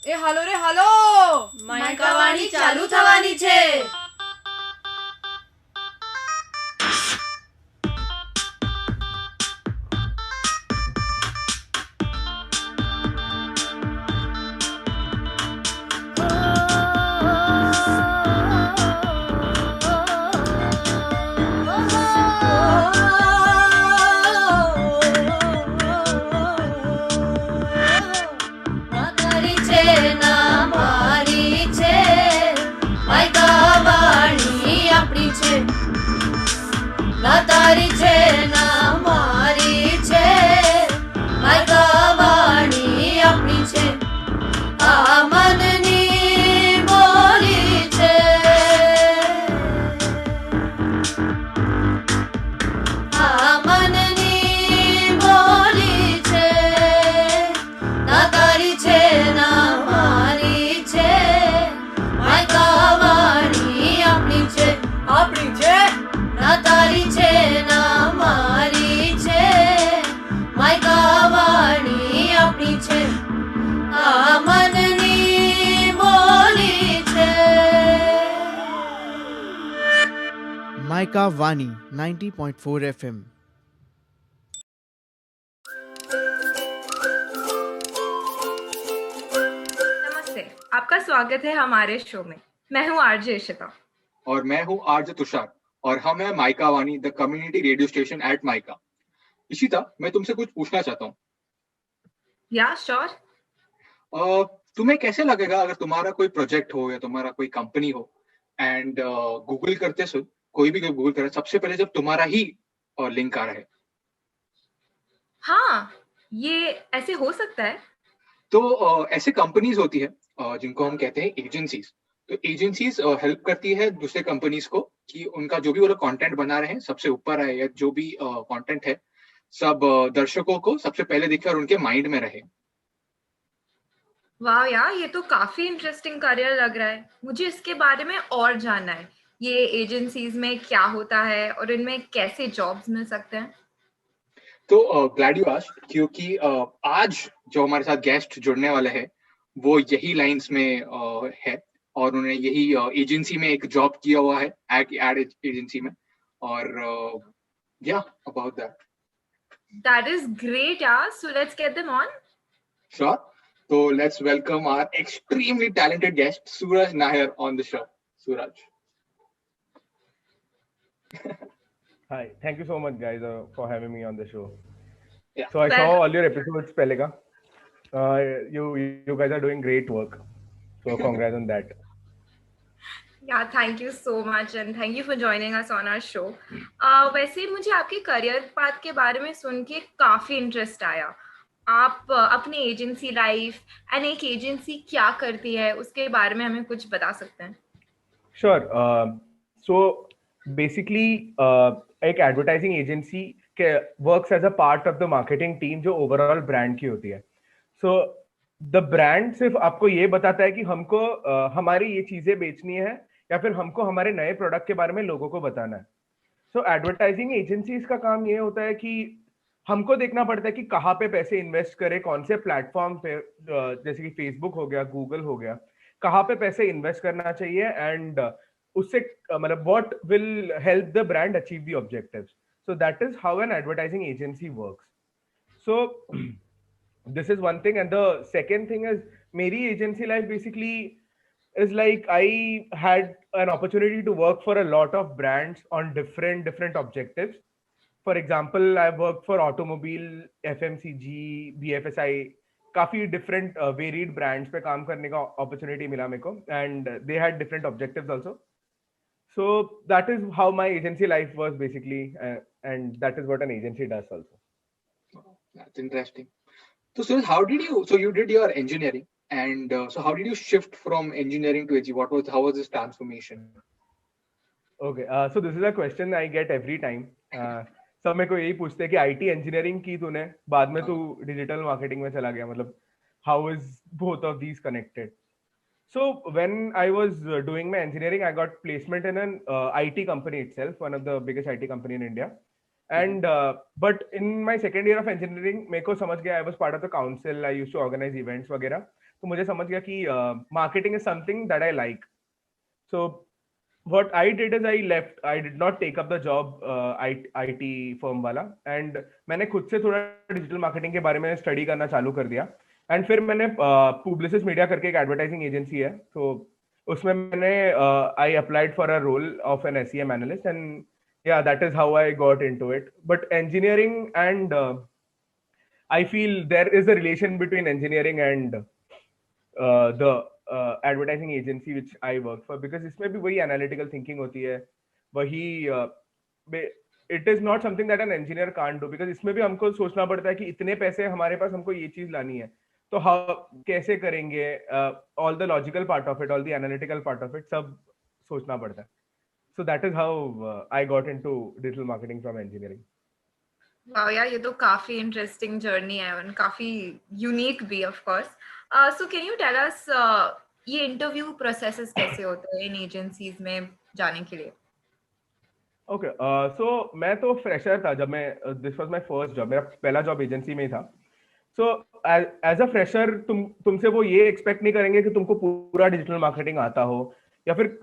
એ હાલો રે હાલો, માયકા વાણી ચાલુ થવાની છે. ના તારી છે ના મારી છે, માયકા વાણી આપણી છે. આ મનની બોલી છે, આ મનની બોલી છે. ના તારી છે ના મારી છે, માયકા વાણી આપણી છે. આપણી છે. ના તારી છે ના મારી છે, માયકા વાણી આપણી છે. આ મનની બોલી છે. माइका वानी 90.4 FM। नमस्ते, आपका स्वागत है हमारे शो में. मैं हूँ आरजे इशिता. और मैं हूँ आरजे तुषार और हम है माइका वानी, the community radio station at mica. Ishita, मैं तुमसे कुछ पूछना चाहता हूँ. या श्योर. तुम्हें कैसे लगेगा अगर तुम्हारा कोई प्रोजेक्ट हो या तुम्हारा कोई कंपनी हो एंड गूगल करते सुन कोई भी गूगल करे सबसे पहले जब तुम्हारा ही लिंक आ रहा है. हाँ, ये ऐसे हो सकता है. तो ऐसे कंपनीज होती है जिनको हम कहते हैं एजेंसीज. तो एजेंसीज हेल्प करती है दूसरे कंपनीज को कि उनका जो भी वो लोग कंटेंट बना रहे हैं सबसे ऊपर आए या जो भी कंटेंट है सब दर्शकों को सबसे पहले दिखे और उनके माइंड में रहे. वाह यार, ये तो काफी इंटरेस्टिंग करियर लग रहा है. मुझे इसके बारे में और जानना है. ये एजेंसीज में क्या होता है और इनमें कैसे जॉब्स मिल सकते हैं. तो ग्लैड यू आस्क्ड क्योंकि आज जो हमारे साथ गेस्ट जुड़ने वाले हैं वो यही लाइंस में है और उन्होंने यही एजेंसी में एक जॉब किया हुआ है एड एजेंसी में और या about that. That is great यार. So let's get them on. Sure. So let's welcome our extremely talented guest Suraj Nair on the show. Suraj. Hi, thank you so much, guys, for having me on the show. Yeah. So I saw all your episodes, Pelega. You guys are doing great work. So congrats on that. Yeah, thank you so much and thank you for joining us on our show. वैसे मुझे आपके career path के बारे में सुन के काफी interest आया. आप अपनी एजेंसी लाइफ एंड एक एजेंसी क्या करती है उसके बारे में हमें कुछ बता सकते हैं. Sure. So basically, एक एडवर्टाइजिंग एजेंसी के works as a part of the marketing team जो ओवरऑल ब्रांड की होती है. सो द ब्रांड सिर्फ आपको ये बताता है कि हमको हमारी ये चीजें बेचनी है या फिर हमको हमारे नए प्रोडक्ट के बारे में लोगों को बताना है. सो एडवर्टाइजिंग एजेंसीज का काम ये होता है कि हमको देखना पड़ता है कि कहाँ पे पैसे इन्वेस्ट करें, कौन से प्लेटफॉर्म पे, जैसे कि फेसबुक हो गया, गूगल हो गया, कहाँ पे पैसे इन्वेस्ट करना चाहिए एंड उससे मतलब what will help the brand achieve the objectives. So that is how an advertising agency works. So this is one thing, and the second thing is मेरी agency life basically is like I had an opportunity to work for a lot of brands on different objectives. For example, I worked for automobile, FMCG, BFSI, काफी different varied brands पे काम करने का opportunity मिला मेरे को, and they had different objectives also. So that is how my agency life was basically, and that is what an agency does also. That's interesting. So Suraj, so you did your engineering and so how did you shift from engineering to AG? How was this transformation? Okay, so this is a question I get every time. सब मेरे को यही पूछते हैं कि IT engineering की तूने, बाद में तू डिजिटल मार्केटिंग में चला गया, मतलब how is both of these connected. So when I was doing my engineering, I got placement in an IT company itself, one of the biggest IT company in India. And but in my second year of engineering मेरे को समझ गया, I was part of the council, I used to organize events वगैरह, तो मुझे समझ गया कि marketing is something that I like. So what I did is I left, I did not take up the job IT firm वाला, and मैंने खुद से थोड़ा digital marketing के बारे में study करना चालू कर दिया. And फिर मैंने Publicis Media करके एक advertising agency है, तो उसमें मैंने I applied for a role of an SEM analyst, and yeah, that is how I got into it. But engineering and I feel there is a relation between engineering and the advertising agency which I work for, because इसमें भी वही analytical thinking होती है, वही it is not something that an engineer can't do, because इसमें भी हमको सोचना पड़ता है कि इतने पैसे हमारे पास, हमको ये चीज लानी है, तो कैसे करेंगे, all the logical part of it, all the analytical part of it, सब सोचना पड़ता है. So that is how I got into digital marketing from engineering. Wow, yeah, ये तो काफी interesting journey है और काफी unique भी, of course. So can you tell us ये interview processes कैसे होते हैं इन agencies में जाने के लिए? Okay, so मैं तो fresher था जब मैं this was my first job, मेरा पहला job agency में ही था. So as a fresher तुमसे वो ये expect नहीं करेंगे कि तुमको पूरा digital marketing आता हो, या फिर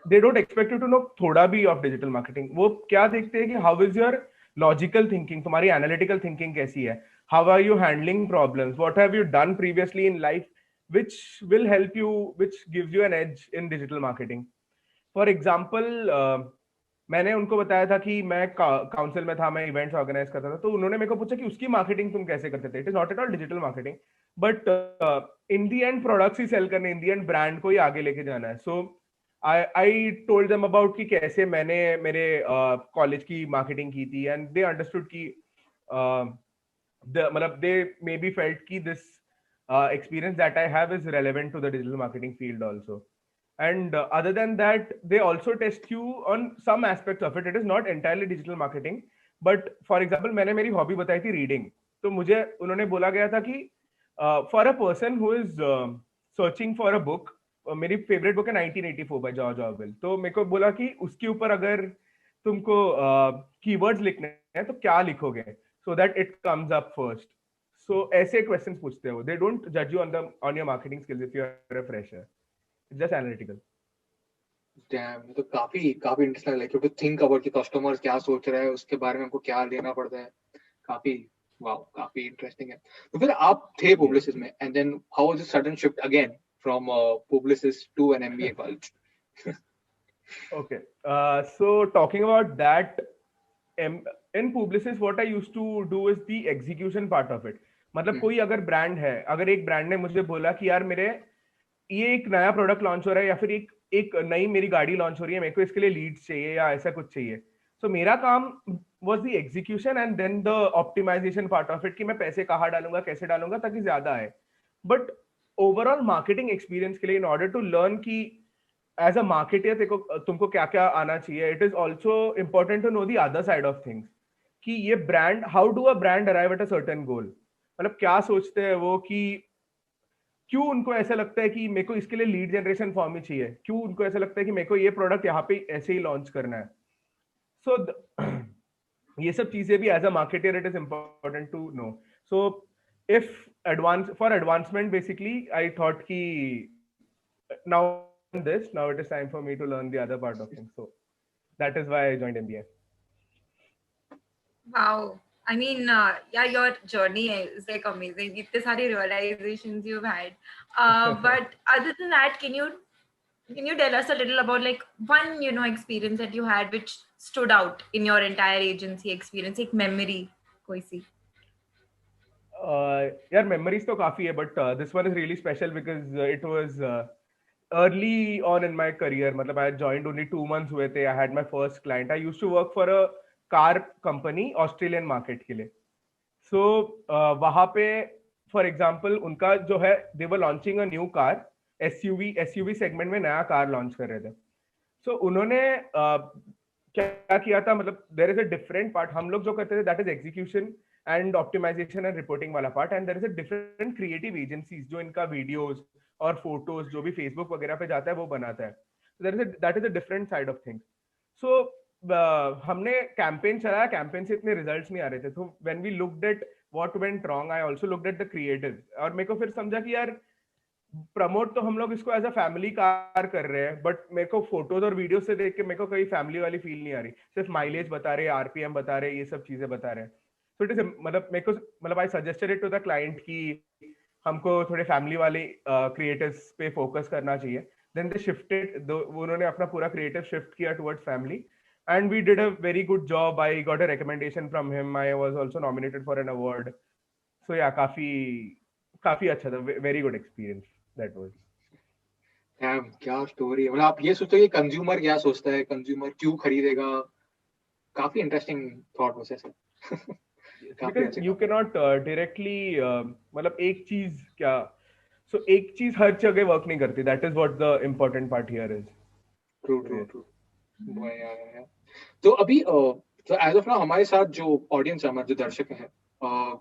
they don't expect you to know थोड़ा भी of digital marketing. वो क्या देखते हैं कि how is your logical thinking, तुम्हारी analytical thinking कैसी है, how are you handling problems, what have you done previously in life which will help you, which gives you an edge in digital marketing. For example, मैंने उनको बताया था कि मैं council में था, मैं इवेंट्स ऑर्गेनाइज करता था, तो उन्होंने मेरे को पूछा कि उसकी मार्केटिंग तुम कैसे करते थे. It is not at all digital marketing, but in the end products ही सेल करने, इन दी एंड ब्रांड को ही आगे लेके जाना है. सो I told them about कि कैसे मैंने मेरे कॉलेज की मार्केटिंग की थी, and they understood कि मतलब they maybe felt कि this experience that I have is relevant to the digital marketing field also. And other than that, they also test you on some aspects of it. It is not entirely digital marketing, but for example, मैंने मेरी hobby बताई थी reading, तो मुझे उन्होंने बोला गया था कि for a person who is searching for a book, मेरी फेवरेट बुक है 1984 बाय जॉर्ज ऑरवेल, तो मेरे को बोला कि उसके ऊपर अगर तुमको कीवर्ड्स लिखने हैं तो क्या लिखोगे, so that it comes up first. So ऐसे क्वेश्चंस पूछते हो. दे डोंट जज you on your marketing skills if you are a fresher. It's just analytical. Damn, तो काफी interesting like you to think about कि कस्टमर्स क्या सोच रहे हैं, उसके बारे में हमको क्या लेना पड़ता है. काफी इंटरेस्टिंग है. तो फिर आप थे Publicis में, and then how was the sudden shift again from Publicis to an MBA college? Okay, so talking about that, in Publicis what I used to do is the execution part of it. मतलब कोई अगर brand है, अगर एक brand ने मुझे बोला कि यार मेरे ये एक नया प्रोडक्ट लॉन्च हो रहा है, या फिर एक नई मेरी गाड़ी लॉन्च हो रही है, मेरे को इसके लिए लीड्स चाहिए या ऐसा कुछ चाहिए, सो मेरा काम was the execution and then the optimization part of it, कि मैं पैसे कहाँ डालूंगा, कैसे डालूंगा ताकि ज्यादा आए. बट ओवरऑल मार्केटिंग एक्सपीरियंस के लिए, इन ऑर्डर टू लर्न कि एज अ मार्केटर तुमको क्या क्या आना चाहिए, it is also important to know the other side of things, कि ये brand, how do a brand arrive at a certain goal. मतलब क्या सोचते हैं वो, कि क्यों उनको ऐसा लगता है कि मेरे को इसके लिए लीड जनरेशन फॉर्म ही चाहिए, क्यों उनको ऐसा लगता है कि मेरे को ये प्रोडक्ट यहाँ पे ऐसे ही लॉन्च करना है. सो ये सब चीजें भी as a marketer it is important to know. So if for advancement basically I thought ki now it is time for me to learn the other part of things, so that is why I joined MBA. Wow, I mean yeah, your journey is like amazing, itne sare realizations you've had, but other than that, can you tell us a little about like one experience that you had which stood out in your entire agency experience, एक memory कोई सी? यार memories तो काफी है, but this one is really special because it was early on in my career. मतलब I joined only 2 months हुए थे. I had my first client. I used to work for a car company Australian market के लिए. सो वहां पे for example उनका जो है, they were launching a new car, SUV segment में नया कार लॉन्च कर रहे थे. सो उन्होंने क्या किया था, मतलब there is a different part. हम लोग जो करते थे that is execution and optimization and reporting वाला part, and there is a different creative agencies जो इनका videos और photos जो भी Facebook वगैरह पे जाता है वो बनाता है. So that is a different side of things. So हमने कैंपेन चलाया, कैंपेन से इतने रिजल्ट्स नहीं आ रहे थे, तो when we looked at what went wrong, I also looked at the creative, और मेरे को फिर समझा कि यार प्रमोट तो हम लोग इसको एज अ फैमिली कार कर रहे हैं, बट मेरे को फोटोज और वीडियो से देख के मेरे को कोई फैमिली वाली फील नहीं आ रही, सिर्फ माइलेज बता रहे, आरपीएम बता रहे, ये सब चीजें बता रहे हैं। तो इट इज मतलब मेरे को मतलब I suggested it to the client कि हमको थोड़े फैमिली वाले क्रिएटिव्स पे फोकस करना चाहिए। देन दे शिफ्टेड, उन्होंने अपना पूरा क्रिएटिव शिफ्ट किया towards family, and we did a very good job. I got a recommendation from him. I was also nominated for an award. So yeah, काफी अच्छा था, very good experience that was. Damn, क्या story है। मतलब आप ये सोचते हो कि कंज्यूमर क्या सोचता है, कंज्यूमर क्यों खरीदेगा, काफी इंटरेस्टिंग थॉट प्रोसेस है। Because you cannot directly मतलब एक चीज क्या, so एक चीज हर जगह वर्क नहीं करती, that is what the important part here is. True. तो अभी तो एज ऑफ नाउ हमारे साथ जो ऑडियंस है, हमारे जो दर्शक हैं,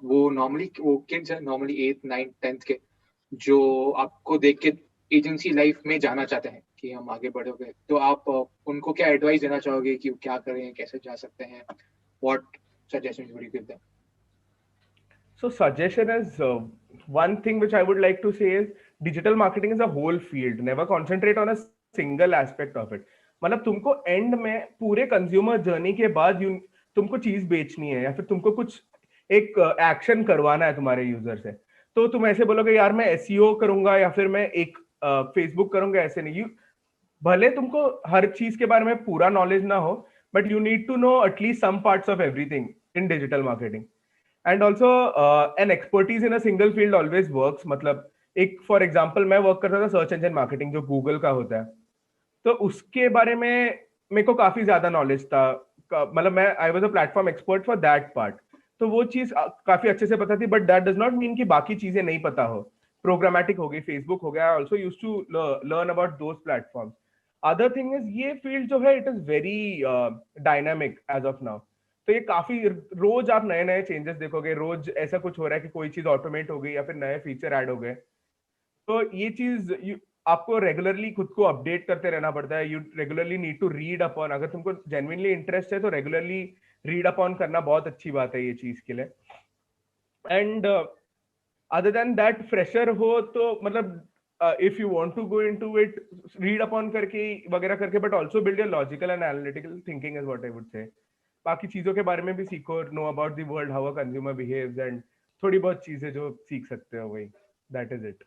वो नॉर्मली वो किड्स हैं, नॉर्मली 8th 9th 10th के, जो आपको देख के एजेंसी लाइफ में जाना चाहते हैं कि हम आगे बढ़ोगे, तो आप उनको क्या एडवाइस देना चाहोगे कि क्या करें, कैसे जा सकते हैं? What suggestions would you give them? So suggestion is one thing which I would like to say is digital marketing is a whole field. Never concentrate on a single aspect of it. मतलब तुमको and में पूरे consumer journey के बाद तुमको चीज बेचनी है या फिर तुमको कुछ एक एक्शन करवाना है तुम्हारे यूजर से, तो तुम ऐसे बोलोगे यार मैं एसईओ करूंगा या फिर मैं एक फेसबुक करूंगा, ऐसे नहीं। भले तुमको हर चीज के बारे में पूरा नॉलेज ना हो, but you need to know at least some parts of everything in digital marketing. And also an expertise in a single field always works. मतलब एक फॉर एग्जाम्पल मैं वर्क करता था सर्च इंजन मार्केटिंग, जो गूगल का होता है, तो उसके बारे में मेरे को काफी ज्यादा नॉलेज था। मतलब मैं I was a platform expert for that part, तो वो चीज काफी अच्छे से पता थी, but that does not mean कि बाकी चीजें नहीं पता हो। प्रोग्रामेटिक हो गई, फेसबुक हो गया, I also used to learn about those platforms. Other thing is ये फील्ड जो है it is very dynamic as of now, तो ये काफी रोज आप नए नए चेंजेस देखोगे, रोज ऐसा कुछ हो रहा है कि कोई चीज ऑटोमेट हो गई या फिर नए फीचर ऐड हो गए। तो ये चीज आपको रेगुलरली खुद को अपडेट करते रहना पड़ता है। You regularly need to read upon, अगर तुमको जेन्युइनली इंटरेस्ट है तो रेगुलरली रीड अपॉन करना बहुत अच्छी बात है ये चीज के लिए। And other than that fresher हो तो मतलब if you want to go into it, read upon करके वगैरह करके, but also build your logical and analytical thinking is what I would say. बाकी चीजों के बारे में भी सीखो, know about the world, how a consumer behaves, and थोड़ी बहुत चीजें जो सीख सकते हो वही, that is it.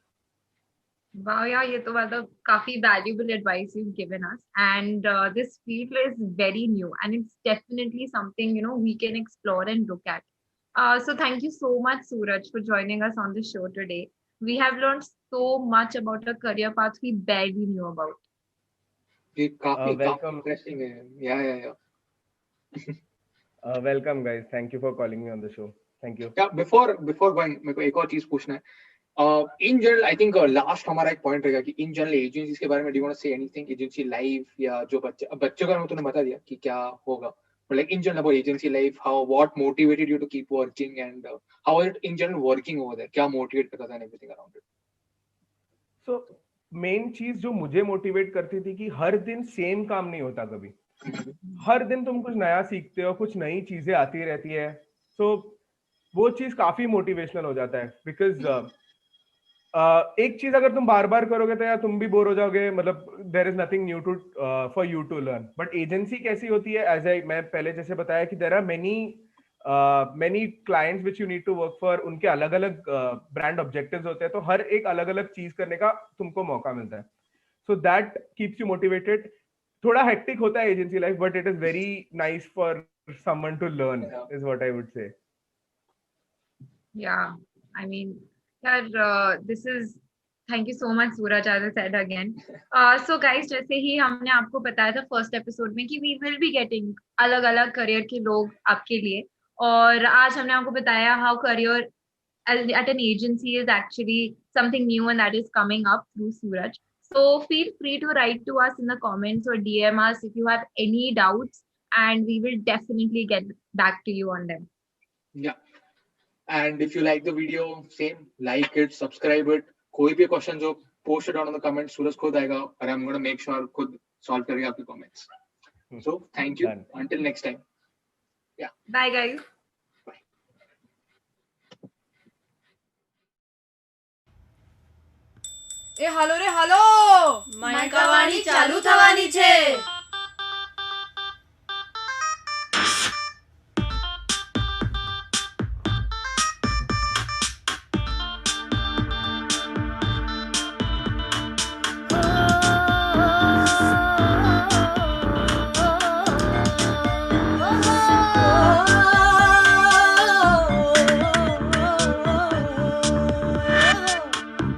Wow, yeah, ये तो मतलब काफी valuable advice you've given us, and this field is very new, and it's definitely something we can explore and look at. So thank you so much, Suraj, for joining us on the show today. We have learned so much about a career path we barely knew about. ये काफी welcome. Interesting है। या welcome guys, thank you for calling me on the show, thank you. या before going, मेरे को एक और चीज पूछना है। In general I think last हमारा एक पॉइंट रहेगा कि इन जनरल एजेंसीज के बारे में do you want to say anything, agency life या जो बच्चों का तूने बता दिया कि क्या होगा, but like in general about agency life, what motivated you to keep working, and how was it in general working over there, क्या motivate करता था and everything around it? So main चीज जो मुझे मोटिवेट करती थी कि हर दिन सेम काम नहीं होता कभी, हर दिन तुम कुछ नया सीखते हो, कुछ नई चीजें आती रहती है, so वो चीज काफी मोटिवेशनल हो जाता है। बिकॉज एक चीज अगर तुम बार बार करोगे तो यार तुम भी बोर हो जाओगे, मतलब there is nothing new to for you to learn. But agency कैसी होती है, एज आई मैं पहले जैसे बताया कि there are many clients which you need to work for, उनके अलग अलग ब्रांड ऑब्जेक्टिव्स होते हैं, तो हर एक अलग अलग चीज करने का तुमको मौका मिलता है, so that keeps you motivated. थोड़ा हेक्टिक होता है agency life, but it is very nice for someone to learn is what I would say. Yeah, I mean, this is, thank you so much, Suraj, as I said again. So guys, जैसे ही हमने आपको बताया था first episode में कि we will be getting अलग अलग career के लोग आपके लिए, और आज हमने आपको बताया how career at an agency is actually something new and that is coming up through Suraj. So feel free to write to us in the comments or DM us if you have any doubts, and we will definitely get back to you on them. Yeah. And if you like the video, same, like it, subscribe it. कोई भी question हो, post it down in the comments. सूरज खुद आएगा और I'm going to make sure खुद solve करेगा आपके comments. So thank you. Done. Until next time. Bye, guys. એ હાલો રે હાલો માયકા વાણી ચાલુ થવાની છે.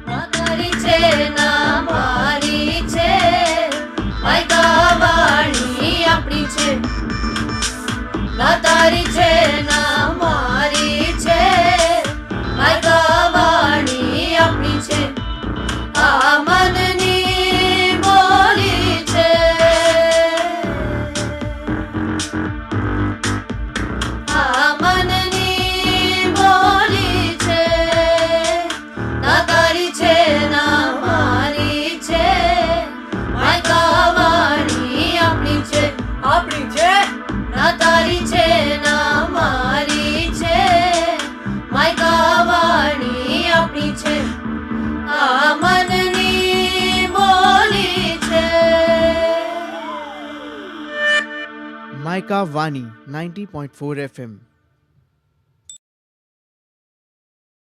ના તારી છે ના મારી છે, માયકા વાણી આપણી છે. ના તારી છે ના મારી છે, માયકા વાણી આપણી છે. આ મનની બોલી છે. આ મનની બોલી છે. ના તારી છે ના મારી છે, માયકા વાણી આપણી છે. આપણી છે ના તારી છે ના મારી છે, માયકા વાણી આપણી છે. આ મનની બોલી છે. Maika Vani 90.4 FM.